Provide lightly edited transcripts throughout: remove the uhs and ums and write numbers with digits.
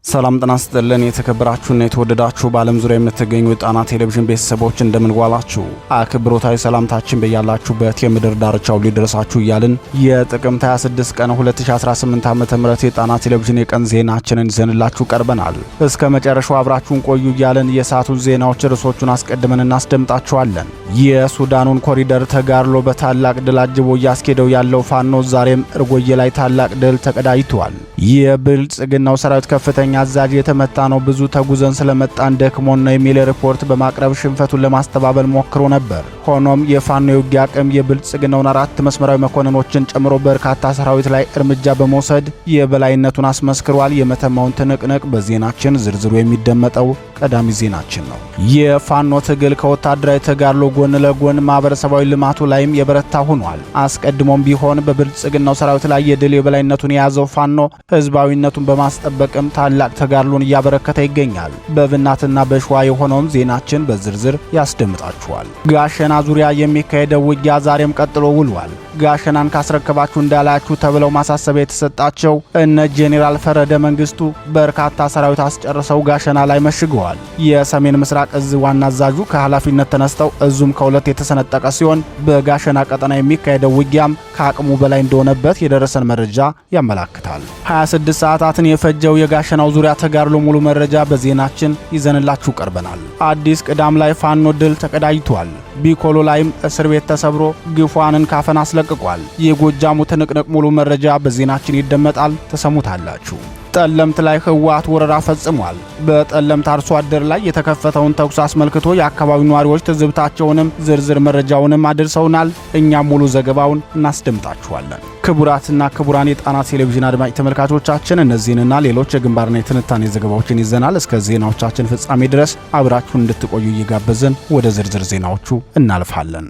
ሰላም ጤና ይስጥልን የተከበራችሁና የተወደዳችሁ በዓለም ዙሪያ የምትገኙ የጣና ቴሌቪዥን ቤተሰቦች እንደምን ዋላችሁ። አክብሮታዊ ሰላምታችን በያላችሁበት የምድር ዳርቻው ሊደርሳችሁ እያልን የጥቅምት 26 ቀን 2018 ዓ.ም የጣና ቴሌቪዥን የቀን ዜናችንን ይዘንላችሁ ቀርበናል። እስከ መጨረሻው አብራችሁን ቆዩ እያልን የሰዓቱን ዜናዎች ርዕሶቹን አስቀድመን እናስደምጣችኋለን። የሱዳኑን ኮሪደር ተጋድሎ በታላቅ ድል አጅቦ እያስኬደው ያለው ፋኖ ዛሬም እርጎዬ ላይ ታላቅ ድል ተቀዳጅቷል። የብልጽግናው ሰራዊት ከፍተኛ አዛዥ የተመታ ነው፣ ብዙ ተጉዘን ስለመጣን ደክሞን ነው የሚል ሪፖርት በማቅረብ ሽንፈቱን ለማስተባበል ሞክሮ ነበር። ሆኖም የፋኖ የውጊያ አቅም የብልጽግናውን 4 መስመራዊ መኮንኖችን ጨምሮ በርካታ ሰራዊት ላይ እርምጃ በመውሰድ የበላይነቱን አስመስክሯል። የመተማውን ትንቅንቅ በዜናችን ዝርዝሩ የሚደመጠው ቀዳሚ ዜናችን ነው። የፋኖ ትግል ከወታደራዊ ተጋድሎ ጎን ለጎን ማህበረሰባዊ ልማቱ ላይም የበረታ ሆኗል። አስቀድሞም ቢሆን በብልጽግናው ሰራዊት ላይ የድል የበላይነቱን የያዘው ፋኖ ህዝባዊነቱን በማስጠበቅም ታላቅ ተጋድሎን እያበረከተ ይገኛል። በብናትና በሸዋ የሆነውን ዜናችን በዝርዝር ያስደምጣችኋል። ጋሸና ዙሪያ የሚካሄደው ውጊያ ዛሬም ቀጥሎ ውሏል። ጋሸናን ካስረከባችሁ እንዳላችሁ ተብለው ማሳሰቢያ የተሰጣቸው እነ ጄኔራል ፈረደ መንግስቱ በርካታ ሰራዊት አስጨርሰው ጋሸና ላይ መሽገዋል። የሰሜን ምስራቅ እዝ ዋና አዛዡ ከኃላፊነት ተነስተው እዙም ከሁለት የተሰነጠቀ ሲሆን በጋሸና ቀጠና የሚካሄደው ውጊያም ከአቅሙ በላይ እንደሆነበት የደረሰን መረጃ ያመላክታል። 26 ሰዓታትን የፈጀው የጋሸናው ዙሪያ ተጋድሎ ሙሉ መረጃ በዜናችን ይዘንላችሁ ቀርበናል። አዲስ ቅዳም ላይ ፋኖ ድል ተቀዳጅቷል። ቢኮሎ ላይም እስር ቤት ተሰብሮ ግፏንን ካፈን አስለቅቋል። የጎጃሙ ትንቅንቅ ሙሉ መረጃ በዜናችን ይደመጣል፣ ተሰሙታላችሁ። ጠለምት ላይ ህወሓት ወረራ ፈጽሟል። በጠለምት አርሶ አደር ላይ የተከፈተውን ተኩስ አስመልክቶ የአካባቢው ነዋሪዎች ትዝብታቸውንም ዝርዝር መረጃውንም አድርሰውናል። እኛም ሙሉ ዘገባውን እናስደምጣችኋለን። ክቡራትና ክቡራን የጣና ቴሌቪዥን አድማጭ ተመልካቾቻችን እነዚህንና ሌሎች የግንባርና የትንታኔ ዘገባዎችን ይዘናል። እስከ ዜናዎቻችን ፍጻሜ ድረስ አብራችሁን እንድትቆዩ እየጋበዝን ወደ ዝርዝር ዜናዎቹ እናልፋለን።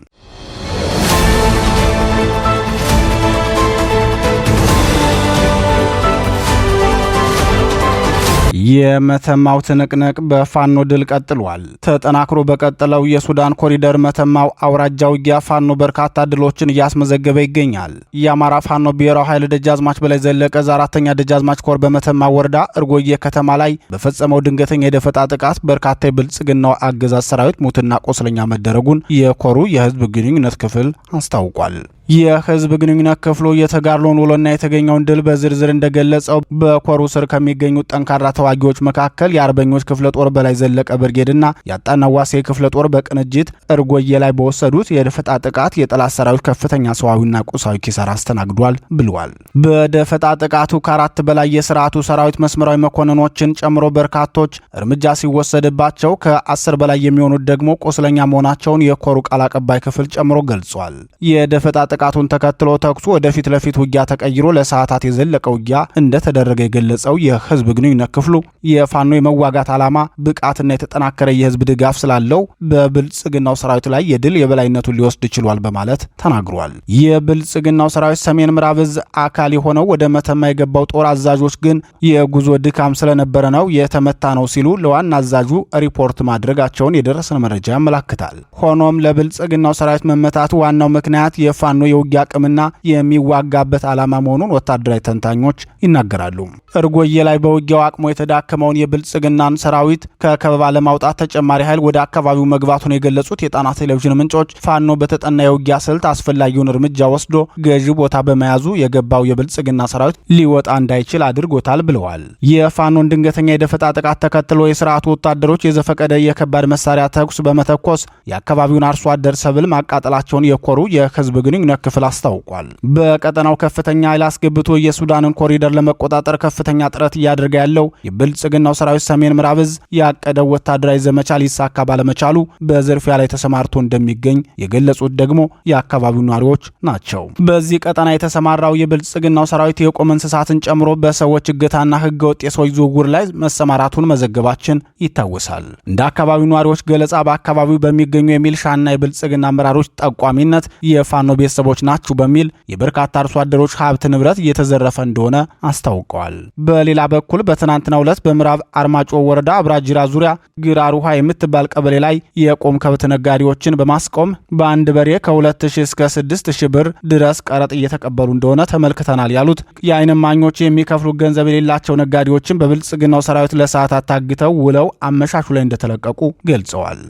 የመተማው ትንቅንቅ በፋኖ ድል ቀጥሏል። ተጠናክሮ በቀጠለው የሱዳን ኮሪደር መተማው አውራጃ ውጊያ ፋኖ በርካታ ድሎችን እያስመዘገበ ይገኛል። የአማራ ፋኖ ብሔራዊ ኃይል ደጃዝማች በላይ ዘለቀ 4ኛ ደጃዝማች ኮር በመተማ ወረዳ እርጎዬ ከተማ ላይ በፈጸመው ድንገተኛ የደፈጣ ጥቃት በርካታ የብልጽግናው አገዛዝ ሰራዊት ሙትና ቆስለኛ መደረጉን የኮሩ የህዝብ ግንኙነት ክፍል አስታውቋል። የህዝብ ግንኙነት ክፍሉ የተጋድሎውን ውሎና የተገኘውን ድል በዝርዝር እንደገለጸው በኮሩ ስር ከሚገኙት ጠንካራ ተዋጊዎች መካከል የአርበኞች ክፍለ ጦር በላይ ዘለቀ ብርጌድና የአጣናዋሴ ክፍለ ጦር በቅንጅት እርጎዬ ላይ በወሰዱት የደፈጣ ጥቃት የጠላት ሰራዊት ከፍተኛ ሰዋዊና ቁሳዊ ኪሳራ አስተናግዷል ብለዋል። በደፈጣ ጥቃቱ ከ4 በላይ የስርዓቱ ሰራዊት መስመራዊ መኮንኖችን ጨምሮ በርካቶች እርምጃ ሲወሰድባቸው ከ10 በላይ የሚሆኑት ደግሞ ቆስለኛ መሆናቸውን የኮሩ ቃል አቀባይ ክፍል ጨምሮ ገልጿል። የደፈጣ ጥቃቱን ተከትሎ ተኩሱ ወደፊት ለፊት ውጊያ ተቀይሮ ለሰዓታት የዘለቀ ውጊያ እንደተደረገ የገለጸው የህዝብ ግንኙነት ክፍሉ የፋኖ የመዋጋት ዓላማ ብቃትና የተጠናከረ የህዝብ ድጋፍ ስላለው በብልጽግናው ሰራዊት ላይ የድል የበላይነቱን ሊወስድ ችሏል በማለት ተናግሯል። የብልጽግናው ሰራዊት ሰሜን ምዕራብ እዝ አካል የሆነው ወደ መተማ የገባው ጦር አዛዦች ግን የጉዞ ድካም ስለነበረ ነው የተመታ ነው ሲሉ ለዋና አዛዡ ሪፖርት ማድረጋቸውን የደረሰን መረጃ ያመላክታል። ሆኖም ለብልጽግናው ሰራዊት መመታቱ ዋናው ምክንያት የፋኖ የውጊያ አቅምና የሚዋጋበት ዓላማ መሆኑን ወታደራዊ ተንታኞች ይናገራሉ። እርጎዬ ላይ በውጊያው አቅሞ የተዳከመውን የብልጽግናን ሰራዊት ከከበባ ለማውጣት ተጨማሪ ኃይል ወደ አካባቢው መግባቱን የገለጹት የጣና ቴሌቪዥን ምንጮች ፋኖ በተጠና የውጊያ ስልት አስፈላጊውን እርምጃ ወስዶ ገዢ ቦታ በመያዙ የገባው የብልጽግና ሰራዊት ሊወጣ እንዳይችል አድርጎታል ብለዋል። የፋኖን ድንገተኛ የደፈጣ ጥቃት ተከትሎ የስርዓቱ ወታደሮች የዘፈቀደ የከባድ መሳሪያ ተኩስ በመተኮስ የአካባቢውን አርሶ አደር ሰብል ማቃጠላቸውን የኮሩ የህዝብ ግንኙነት ክፍል አስታውቋል። በቀጠናው ከፍተኛ ኃይል አስገብቶ የሱዳንን ኮሪደር ለመቆጣጠር ከፍተኛ ጥረት እያደረገ ያለው የብልጽግናው ሰራዊት ሰሜን ምዕራብ እዝ ያቀደው ወታደራዊ ዘመቻ ሊሳካ ባለመቻሉ በዝርፊያ ላይ ተሰማርቶ እንደሚገኝ የገለጹት ደግሞ የአካባቢው ነዋሪዎች ናቸው። በዚህ ቀጠና የተሰማራው የብልጽግናው ሰራዊት የቆመ እንስሳትን ጨምሮ በሰዎች እገታና ህገወጥ የሰዎች ዝውውር ላይ መሰማራቱን መዘገባችን ይታወሳል። እንደ አካባቢው ነዋሪዎች ገለጻ በአካባቢው በሚገኙ የሚልሻና የብልጽግና አመራሮች ጠቋሚነት የፋኖ ቤተሰቦች ግለሰቦች ናችሁ በሚል የበርካታ አርሶ አደሮች ሀብት ንብረት እየተዘረፈ እንደሆነ አስታውቀዋል። በሌላ በኩል በትናንትናው ዕለት በምዕራብ አርማጭሆ ወረዳ አብራጅራ ዙሪያ ግራር ውሃ የምትባል ቀበሌ ላይ የቆም ከብት ነጋዴዎችን በማስቆም በአንድ በሬ ከ2000 እስከ 6000 ብር ድረስ ቀረጥ እየተቀበሉ እንደሆነ ተመልክተናል ያሉት የዓይን እማኞች የሚከፍሉ ገንዘብ የሌላቸው ነጋዴዎችን በብልጽግናው ሰራዊት ለሰዓታት ታግተው ውለው አመሻሹ ላይ እንደተለቀቁ ገልጸዋል።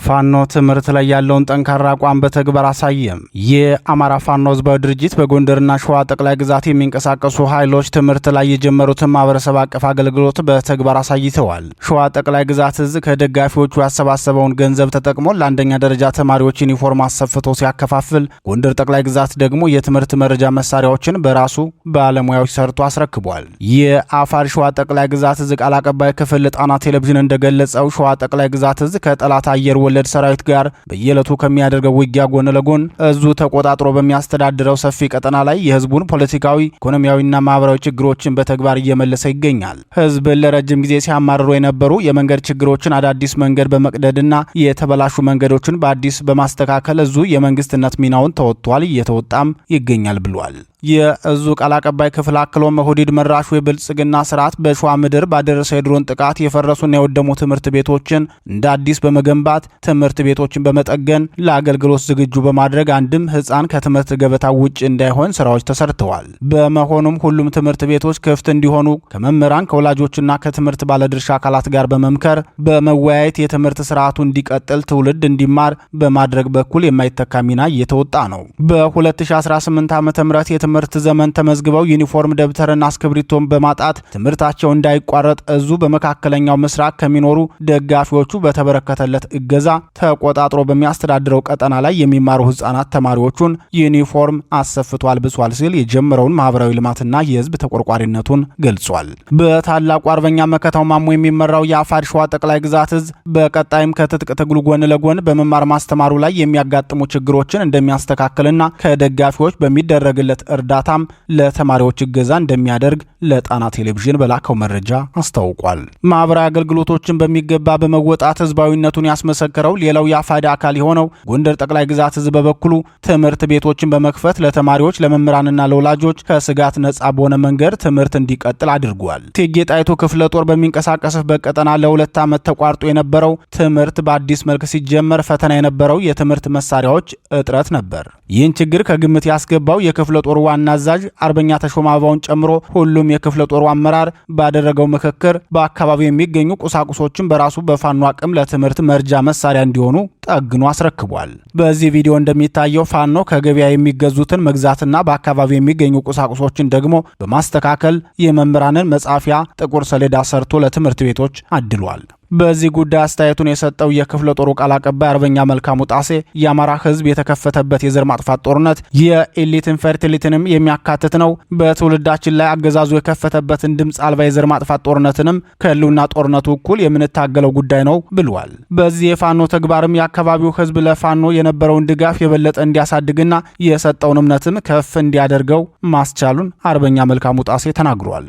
ፋኖ ትምህርት ላይ ያለውን ጠንካራ አቋም በተግባር አሳየም። የአማራ ፋኖ ህዝባዊ ድርጅት በጎንደርና ሸዋ ጠቅላይ ግዛት የሚንቀሳቀሱ ኃይሎች ትምህርት ላይ የጀመሩትን ማህበረሰብ አቀፍ አገልግሎት በተግባር አሳይተዋል። ሸዋ ጠቅላይ ግዛት እዝ ከደጋፊዎቹ ያሰባሰበውን ገንዘብ ተጠቅሞ ለአንደኛ ደረጃ ተማሪዎች ዩኒፎርም አሰፍቶ ሲያከፋፍል፣ ጎንደር ጠቅላይ ግዛት ደግሞ የትምህርት መረጃ መሳሪያዎችን በራሱ ባለሙያዎች ሰርቶ አስረክቧል። የአፋር ሸዋ ጠቅላይ ግዛት እዝ ቃል አቀባይ ክፍል ጣና ቴሌቪዥን እንደገለጸው ሸዋ ጠቅላይ ግዛት እዝ ከጠላት አየር ወለድ ሰራዊት ጋር በየዕለቱ ከሚያደርገው ውጊያ ጎን ለጎን እዙ ተቆጣጥሮ በሚያስተዳድረው ሰፊ ቀጠና ላይ የህዝቡን ፖለቲካዊ፣ ኢኮኖሚያዊና ማህበራዊ ችግሮችን በተግባር እየመለሰ ይገኛል። ህዝብን ለረጅም ጊዜ ሲያማርሩ የነበሩ የመንገድ ችግሮችን አዳዲስ መንገድ በመቅደድና የተበላሹ መንገዶችን በአዲስ በማስተካከል እዙ የመንግስትነት ሚናውን ተወጥቷል፣ እየተወጣም ይገኛል ብሏል። የእዙ ቃል አቀባይ ክፍል አክሎም ኦህዴድ መራሹ የብልጽግና ስርዓት በሸዋ ምድር ባደረሰው የድሮን ጥቃት የፈረሱና የወደሙ ትምህርት ቤቶችን እንደ አዲስ በመገንባት ትምህርት ቤቶችን በመጠገን ለአገልግሎት ዝግጁ በማድረግ አንድም ህፃን ከትምህርት ገበታ ውጭ እንዳይሆን ስራዎች ተሰርተዋል። በመሆኑም ሁሉም ትምህርት ቤቶች ክፍት እንዲሆኑ ከመምህራን ከወላጆችና ከትምህርት ባለድርሻ አካላት ጋር በመምከር በመወያየት የትምህርት ስርዓቱ እንዲቀጥል ትውልድ እንዲማር በማድረግ በኩል የማይተካ ሚና እየተወጣ ነው። በ2018 ዓ.ም ትምህርት ዘመን ተመዝግበው ዩኒፎርም ደብተርና እስክሪብቶን በማጣት ትምህርታቸው እንዳይቋረጥ እዙ በመካከለኛው ምስራቅ ከሚኖሩ ደጋፊዎቹ በተበረከተለት እገዛ ተቆጣጥሮ በሚያስተዳድረው ቀጠና ላይ የሚማሩ ህጻናት ተማሪዎቹን ዩኒፎርም አሰፍቶ አልብሷል ሲል የጀመረውን ማህበራዊ ልማትና የህዝብ ተቆርቋሪነቱን ገልጿል። በታላቁ አርበኛ መከታው ማሞ የሚመራው የአፋር ሸዋ ጠቅላይ ግዛት እዝ በቀጣይም ከትጥቅ ትግሉ ጎን ለጎን በመማር ማስተማሩ ላይ የሚያጋጥሙ ችግሮችን እንደሚያስተካክልና ከደጋፊዎች በሚደረግለት እርዳታም ለተማሪዎች እገዛ እንደሚያደርግ ለጣና ቴሌቪዥን በላከው መረጃ አስታውቋል። ማህበራዊ አገልግሎቶችን በሚገባ በመወጣት ህዝባዊነቱን ያስመሰከረው ሌላው የአፋዳ አካል የሆነው ጎንደር ጠቅላይ ግዛት እዝ በበኩሉ ትምህርት ቤቶችን በመክፈት ለተማሪዎች ለመምህራንና ለወላጆች ከስጋት ነጻ በሆነ መንገድ ትምህርት እንዲቀጥል አድርጓል። እቴጌ ጣይቱ ክፍለ ጦር በሚንቀሳቀስበት ቀጠና ለ2 ዓመት ተቋርጦ የነበረው ትምህርት በአዲስ መልክ ሲጀመር ፈተና የነበረው የትምህርት መሳሪያዎች እጥረት ነበር። ይህን ችግር ከግምት ያስገባው የክፍለ ጦር ዋና አዛዥ አርበኛ ተሾመ አበባውን ጨምሮ ሁሉም የክፍለ ጦሩ አመራር ባደረገው ምክክር በአካባቢው የሚገኙ ቁሳቁሶችን በራሱ በፋኖ አቅም ለትምህርት መርጃ መሳሪያ እንዲሆኑ ጠግኖ አስረክቧል። በዚህ ቪዲዮ እንደሚታየው ፋኖ ከገበያ የሚገዙትን መግዛትና በአካባቢው የሚገኙ ቁሳቁሶችን ደግሞ በማስተካከል የመምህራንን መጻፊያ ጥቁር ሰሌዳ ሰርቶ ለትምህርት ቤቶች አድሏል። በዚህ ጉዳይ አስተያየቱን የሰጠው የክፍለ ጦሩ ቃል አቀባይ አርበኛ መልካሙ ጣሴ የአማራ ህዝብ የተከፈተበት የዘር ማጥፋት ጦርነት የኤሊት ኢንፈርቲሊቲንም የሚያካትት ነው። በትውልዳችን ላይ አገዛዙ የከፈተበትን ድምፅ አልባ የዘር ማጥፋት ጦርነትንም ከህልውና ጦርነቱ እኩል የምንታገለው ጉዳይ ነው ብሏል። በዚህ የፋኖ ተግባርም የአካባቢው ህዝብ ለፋኖ የነበረውን ድጋፍ የበለጠ እንዲያሳድግና የሰጠውን እምነትም ከፍ እንዲያደርገው ማስቻሉን አርበኛ መልካሙ ጣሴ ተናግሯል።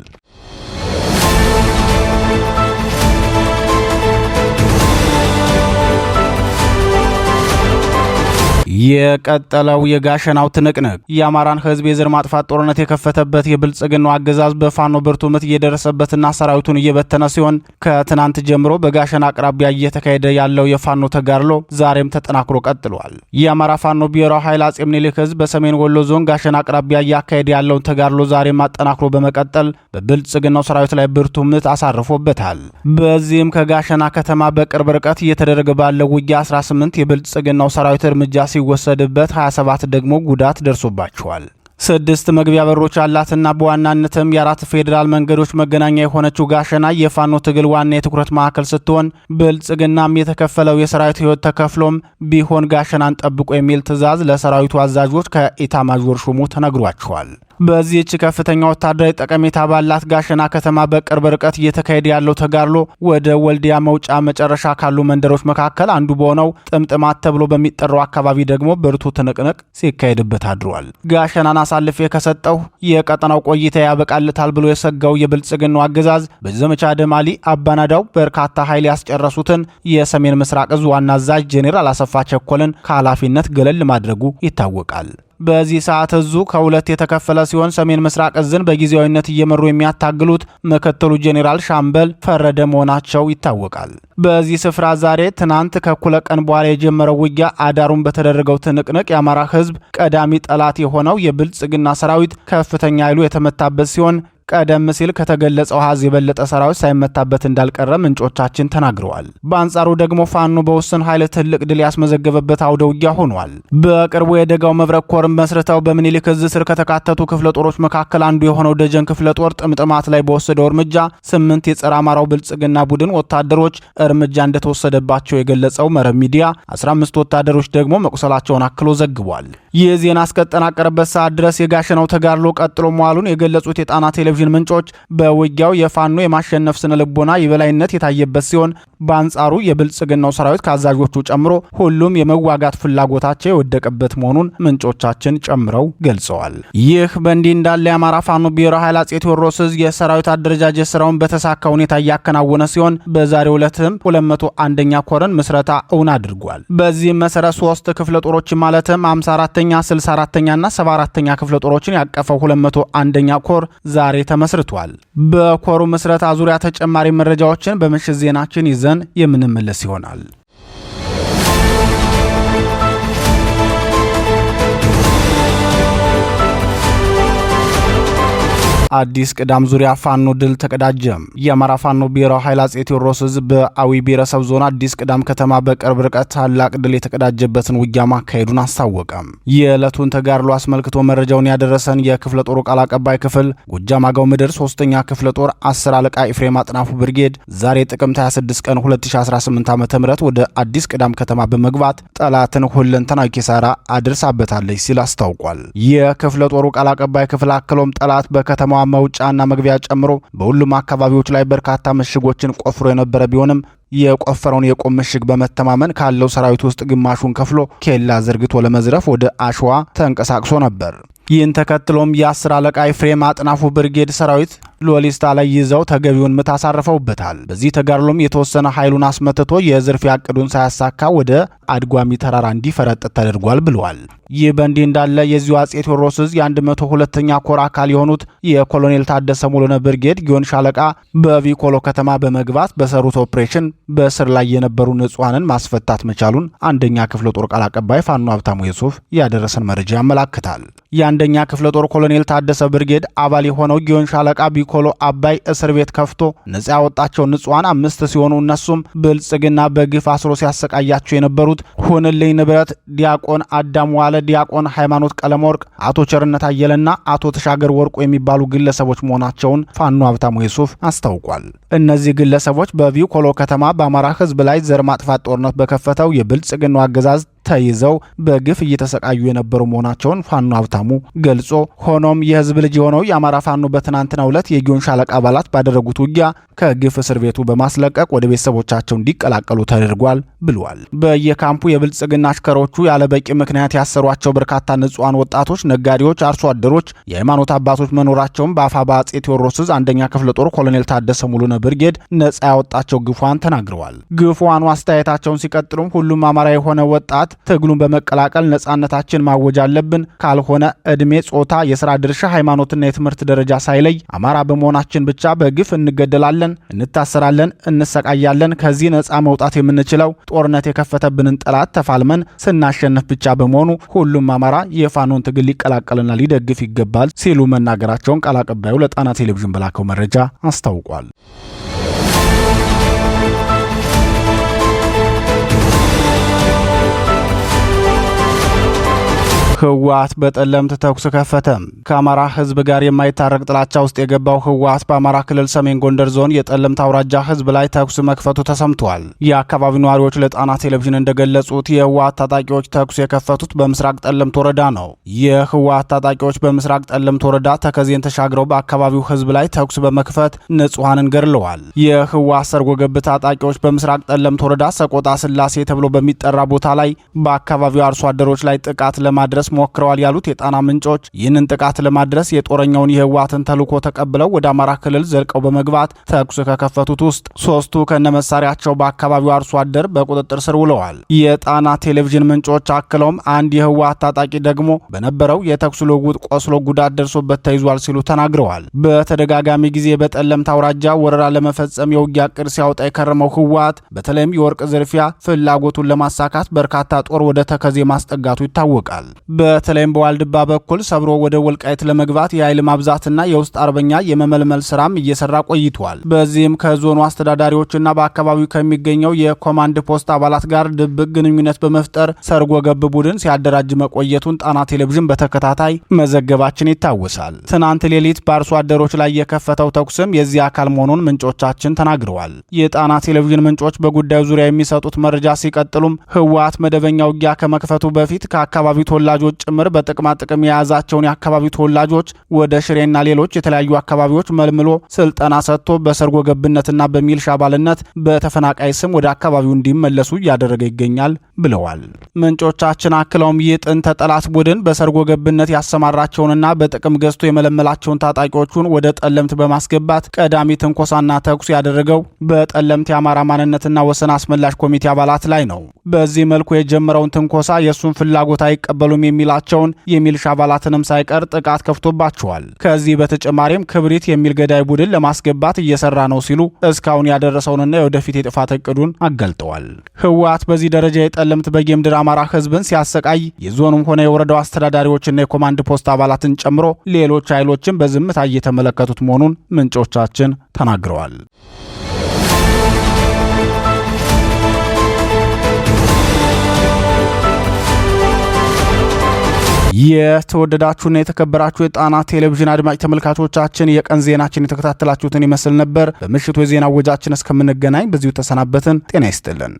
የቀጠለው የጋሸናው ትንቅንቅ የአማራን ህዝብ የዘር ማጥፋት ጦርነት የከፈተበት የብልጽግናው አገዛዝ በፋኖ ብርቱ ምት እየደረሰበትና ሰራዊቱን እየበተነ ሲሆን ከትናንት ጀምሮ በጋሸና አቅራቢያ እየተካሄደ ያለው የፋኖ ተጋድሎ ዛሬም ተጠናክሮ ቀጥሏል። የአማራ ፋኖ ብሔራዊ ኃይል አጼ ምኒልክ ህዝብ በሰሜን ወሎ ዞን ጋሸና አቅራቢያ እያካሄደ ያለውን ተጋድሎ ዛሬም አጠናክሮ በመቀጠል በብልጽግናው ሰራዊት ላይ ብርቱ ምት አሳርፎበታል። በዚህም ከጋሸና ከተማ በቅርብ ርቀት እየተደረገ ባለው ውጊያ 18 የብልጽግናው ሰራዊት እርምጃ ሲወሰድበት 27 ደግሞ ጉዳት ደርሶባቸዋል። 6 መግቢያ በሮች ያላትና በዋናነትም የአራት ፌዴራል መንገዶች መገናኛ የሆነችው ጋሸና የፋኖ ትግል ዋና የትኩረት ማዕከል ስትሆን ብልጽግናም የተከፈለው የሰራዊት ህይወት ተከፍሎም ቢሆን ጋሸናን ጠብቆ የሚል ትዕዛዝ ለሰራዊቱ አዛዦች ከኢታማዦር ሹሙ ተነግሯቸዋል። በዚህች ከፍተኛ ወታደራዊ ጠቀሜታ ባላት ጋሸና ከተማ በቅርብ ርቀት እየተካሄደ ያለው ተጋድሎ ወደ ወልዲያ መውጫ መጨረሻ ካሉ መንደሮች መካከል አንዱ በሆነው ጥምጥማት ተብሎ በሚጠራው አካባቢ ደግሞ ብርቱ ትንቅንቅ ሲካሄድበት አድሯል። ጋሸናን አሳልፌ ከሰጠው የቀጠናው ቆይታ ያበቃልታል ብሎ የሰጋው የብልጽግናው አገዛዝ በዘመቻ ደማሊ አባናዳው በርካታ ኃይል ያስጨረሱትን የሰሜን ምስራቅ እዝ ዋና አዛዥ ጄኔራል አሰፋ ቸኮልን ከኃላፊነት ገለል ማድረጉ ይታወቃል። በዚህ ሰዓት እዙ ከሁለት የተከፈለ ሲሆን ሰሜን ምስራቅ እዝን በጊዜያዊነት እየመሩ የሚያታግሉት ምክትሉ ጄኔራል ሻምበል ፈረደ መሆናቸው ይታወቃል። በዚህ ስፍራ ዛሬ ትናንት ከእኩለ ቀን በኋላ የጀመረው ውጊያ አዳሩን በተደረገው ትንቅንቅ የአማራ ሕዝብ ቀዳሚ ጠላት የሆነው የብልጽግና ሰራዊት ከፍተኛ ኃይሉ የተመታበት ሲሆን ቀደም ሲል ከተገለጸው ሀዝ የበለጠ ሰራዊት ሳይመታበት እንዳልቀረ ምንጮቻችን ተናግረዋል። በአንጻሩ ደግሞ ፋኖ በውስን ኃይል ትልቅ ድል ያስመዘገበበት አውደ ውጊያ ሆኗል። በቅርቡ የደጋው መብረቅ ኮርን መስርተው በምኒልክ እዝ ስር ከተካተቱ ክፍለ ጦሮች መካከል አንዱ የሆነው ደጀን ክፍለ ጦር ጥምጥማት ላይ በወሰደው እርምጃ 8 የጸረ አማራው ብልጽግና ቡድን ወታደሮች እርምጃ እንደተወሰደባቸው የገለጸው መረብ ሚዲያ 15 ወታደሮች ደግሞ መቁሰላቸውን አክሎ ዘግቧል። ይህ ዜና እስከተጠናቀረበት ሰዓት ድረስ የጋሸናው ተጋድሎ ቀጥሎ መዋሉን የገለጹት የጣና ቴሌቪዥን ምንጮች በውጊያው የፋኖ የማሸነፍ ስነ ልቦና የበላይነት የታየበት ሲሆን በአንጻሩ የብልጽግናው ሰራዊት ከአዛዦቹ ጨምሮ ሁሉም የመዋጋት ፍላጎታቸው የወደቀበት መሆኑን ምንጮቻችን ጨምረው ገልጸዋል። ይህ በእንዲህ እንዳለ የአማራ ፋኖ ብሔራዊ ኃይል አፄ ቴዎድሮስ ዕዝ የሰራዊት አደረጃጀት ስራውን በተሳካ ሁኔታ እያከናወነ ሲሆን በዛሬው ዕለትም 201ኛ ኮርን ምስረታ እውን አድርጓል። በዚህም መሰረት 3 ክፍለ ጦሮች ማለትም 54ኛ፣ 64ኛና 74ኛ ክፍለ ጦሮችን ያቀፈው 201ኛ ኮር ዛሬ ተመስርቷል። በኮሩ ምስረታ ዙሪያ ተጨማሪ መረጃዎችን በምሽት ዜናችን ይዘን የምንመለስ ይሆናል። አዲስ ቅዳም ዙሪያ ፋኖ ድል ተቀዳጀ። የአማራ ፋኖ ብሔራዊ ኃይል አፄ ቴዎድሮስ ዕዝ በአዊ ብሔረሰብ ዞን አዲስ ቅዳም ከተማ በቅርብ ርቀት ታላቅ ድል የተቀዳጀበትን ውጊያ ማካሄዱን አስታወቀ። የዕለቱን ተጋድሎ አስመልክቶ መረጃውን ያደረሰን የክፍለ ጦሩ ቃል አቀባይ ክፍል ጎጃም አገው ምድር 3ኛ ክፍለ ጦር 10 አለቃ ኤፍሬም አጥናፉ ብርጌድ ዛሬ ጥቅምት 26 ቀን 2018 ዓ.ም ወደ አዲስ ቅዳም ከተማ በመግባት ጠላትን ሁለንተናዊ ኪሳራ አድርሳበታለች ሲል አስታውቋል። የክፍለ ጦሩ ቃል አቀባይ ክፍል አክሎም ጠላት በከተማ መውጫና መግቢያ ጨምሮ በሁሉም አካባቢዎች ላይ በርካታ ምሽጎችን ቆፍሮ የነበረ ቢሆንም የቆፈረውን የቆም ምሽግ በመተማመን ካለው ሰራዊት ውስጥ ግማሹን ከፍሎ ኬላ ዘርግቶ ለመዝረፍ ወደ አሸዋ ተንቀሳቅሶ ነበር። ይህን ተከትሎም የ10 አለቃ ኤፍሬም አጥናፉ ብርጌድ ሰራዊት ሎሊስታ ላይ ይዘው ተገቢውን ምት አሳርፈውበታል። በዚህ ተጋድሎም የተወሰነ ኃይሉን አስመትቶ የዝርፊያ ዕቅዱን ሳያሳካ ወደ አድጓሚ ተራራ እንዲፈረጥጥ ተደርጓል ብለዋል። ይህ በእንዲህ እንዳለ የዚሁ አፄ ቴዎድሮስ ዕዝ የ102ኛ ኮር አካል የሆኑት የኮሎኔል ታደሰ ሙሉነ ብርጌድ ጊዮን ሻለቃ በቪኮሎ ከተማ በመግባት በሰሩት ኦፕሬሽን በስር ላይ የነበሩ ንጹሐንን ማስፈታት መቻሉን አንደኛ ክፍለ ጦር ቃል አቀባይ ፋኖ ሀብታሙ የሱፍ ያደረሰን መረጃ ያመላክታል። የአንደኛ ክፍለ ጦር ኮሎኔል ታደሰ ብርጌድ አባል የሆነው ጊዮን ሻለቃ ቢኮሎ አባይ እስር ቤት ከፍቶ ነጻ ያወጣቸው ንጹሐን 5 ሲሆኑ እነሱም ብልጽግና በግፍ አስሮ ሲያሰቃያቸው የነበሩት ሁንልኝ ንብረት፣ ዲያቆን አዳም ዋለ፣ ዲያቆን ሃይማኖት ቀለመወርቅ፣ አቶ ቸርነት አየለና አቶ ተሻገር ወርቁ የሚባሉ ግለሰቦች መሆናቸውን ፋኖ ሀብታሙ የሱፍ አስታውቋል። እነዚህ ግለሰቦች በቪኮሎ ከተማ በአማራ ሕዝብ ላይ ዘር ማጥፋት ጦርነት በከፈተው የብልጽግናው አገዛዝ ተይዘው በግፍ እየተሰቃዩ የነበሩ መሆናቸውን ፋኖ ሀብታሙ ገልጾ ሆኖም የህዝብ ልጅ የሆነው የአማራ ፋኖ በትናንትናው ዕለት የጊዮን ሻለቃ አባላት ባደረጉት ውጊያ ከግፍ እስር ቤቱ በማስለቀቅ ወደ ቤተሰቦቻቸው እንዲቀላቀሉ ተደርጓል ብሏል። በየካምፑ የብልጽግና አሽከሮቹ ያለበቂ ምክንያት ያሰሯቸው በርካታ ንጹሐን ወጣቶች፣ ነጋዴዎች፣ አርሶ አደሮች፣ የሃይማኖት አባቶች መኖራቸውን በአፋባ አፄ ቴዎድሮስ ዕዝ አንደኛ ክፍለ ጦር ኮሎኔል ታደሰ ሙሉነ ብርጌድ ነጻ ያወጣቸው ግፏን ተናግረዋል። ግፏኑ አስተያየታቸውን ሲቀጥሉም ሁሉም አማራ የሆነ ወጣት ትግሉን በመቀላቀል ነጻነታችን ማወጅ አለብን። ካልሆነ እድሜ፣ ጾታ፣ የሥራ ድርሻ፣ ሃይማኖትና የትምህርት ደረጃ ሳይለይ አማራ በመሆናችን ብቻ በግፍ እንገደላለን፣ እንታሰራለን፣ እንሰቃያለን። ከዚህ ነጻ መውጣት የምንችለው ጦርነት የከፈተብንን ጠላት ተፋልመን ስናሸንፍ ብቻ በመሆኑ ሁሉም አማራ የፋኖን ትግል ሊቀላቀልና ሊደግፍ ይገባል ሲሉ መናገራቸውን ቃል አቀባዩ ለጣና ቴሌቪዥን በላከው መረጃ አስታውቋል። ህወሓት በጠለምት ተኩስ ከፈተ። ከአማራ ህዝብ ጋር የማይታረቅ ጥላቻ ውስጥ የገባው ህወሓት በአማራ ክልል ሰሜን ጎንደር ዞን የጠለምት አውራጃ ህዝብ ላይ ተኩስ መክፈቱ ተሰምቷል። የአካባቢው ነዋሪዎች ለጣና ቴሌቪዥን እንደገለጹት የህወሓት ታጣቂዎች ተኩስ የከፈቱት በምስራቅ ጠለምት ወረዳ ነው። የህወሓት ታጣቂዎች በምስራቅ ጠለምት ወረዳ ተከዜን ተሻግረው በአካባቢው ህዝብ ላይ ተኩስ በመክፈት ንጹሐንን ገድለዋል። የህወሓት ሰርጎ ገብ ታጣቂዎች በምስራቅ ጠለምት ወረዳ ሰቆጣ ስላሴ ተብሎ በሚጠራ ቦታ ላይ በአካባቢው አርሶ አደሮች ላይ ጥቃት ለማድረስ ሞክረዋል ያሉት የጣና ምንጮች ይህንን ጥቃት ለማድረስ የጦረኛውን የህወሓትን ተልዕኮ ተቀብለው ወደ አማራ ክልል ዘልቀው በመግባት ተኩስ ከከፈቱት ውስጥ ሶስቱ ከነመሳሪያቸው በአካባቢው አርሶ አደር በቁጥጥር ስር ውለዋል። የጣና ቴሌቪዥን ምንጮች አክለውም አንድ የህወሓት ታጣቂ ደግሞ በነበረው የተኩስ ልውውጥ ቆስሎ ጉዳት ደርሶበት ተይዟል ሲሉ ተናግረዋል። በተደጋጋሚ ጊዜ በጠለምት አውራጃ ወረራ ለመፈጸም የውጊያ ዕቅድ ሲያወጣ የከረመው ህወሓት በተለይም የወርቅ ዝርፊያ ፍላጎቱን ለማሳካት በርካታ ጦር ወደ ተከዜ ማስጠጋቱ ይታወቃል። በተለይም በዋልድባ በኩል ሰብሮ ወደ ወልቃይት ለመግባት የኃይል ማብዛትና የውስጥ አርበኛ የመመልመል ስራም እየሰራ ቆይቷል። በዚህም ከዞኑ አስተዳዳሪዎችና በአካባቢው ከሚገኘው የኮማንድ ፖስት አባላት ጋር ድብቅ ግንኙነት በመፍጠር ሰርጎ ገብ ቡድን ሲያደራጅ መቆየቱን ጣና ቴሌቪዥን በተከታታይ መዘገባችን ይታወሳል። ትናንት ሌሊት በአርሶ አደሮች ላይ የከፈተው ተኩስም የዚህ አካል መሆኑን ምንጮቻችን ተናግረዋል። የጣና ቴሌቪዥን ምንጮች በጉዳዩ ዙሪያ የሚሰጡት መረጃ ሲቀጥሉም ህወሓት መደበኛ ውጊያ ከመክፈቱ በፊት ከአካባቢው ተወላጆች ጭምር በጥቅማ ጥቅም የያዛቸውን የአካባቢው ተወላጆች ወደ ሽሬና ሌሎች የተለያዩ አካባቢዎች መልምሎ ስልጠና ሰጥቶ በሰርጎ ገብነትና በሚልሻ አባልነት በተፈናቃይ ስም ወደ አካባቢው እንዲመለሱ እያደረገ ይገኛል ብለዋል። ምንጮቻችን አክለውም ይህ ጥንተ ጠላት ቡድን በሰርጎ ገብነት ያሰማራቸውንና በጥቅም ገዝቶ የመለመላቸውን ታጣቂዎቹን ወደ ጠለምት በማስገባት ቀዳሚ ትንኮሳና ተኩስ ያደረገው በጠለምት የአማራ ማንነትና ወሰን አስመላሽ ኮሚቴ አባላት ላይ ነው። በዚህ መልኩ የጀመረውን ትንኮሳ የእሱን ፍላጎት አይቀበሉም የሚላቸውን የሚልሻ አባላትንም ሳይቀር ጥቃት ከፍቶባቸዋል። ከዚህ በተጨማሪም ክብሪት የሚል ገዳይ ቡድን ለማስገባት እየሰራ ነው ሲሉ እስካሁን ያደረሰውንና የወደፊት የጥፋት እቅዱን አጋልጠዋል። ህወሓት በዚህ ደረጃ የጠለምት በጌምድር አማራ ህዝብን ሲያሰቃይ የዞኑም ሆነ የወረዳው አስተዳዳሪዎችና የኮማንድ ፖስት አባላትን ጨምሮ ሌሎች ኃይሎችን በዝምታ እየተመለከቱት መሆኑን ምንጮቻችን ተናግረዋል። የተወደዳችሁና የተከበራችሁ የጣና ቴሌቪዥን አድማጭ ተመልካቾቻችን የቀን ዜናችን የተከታተላችሁትን ይመስል ነበር። በምሽቱ የዜና ወጃችን እስከምንገናኝ በዚሁ ተሰናበትን። ጤና ይስጥልን።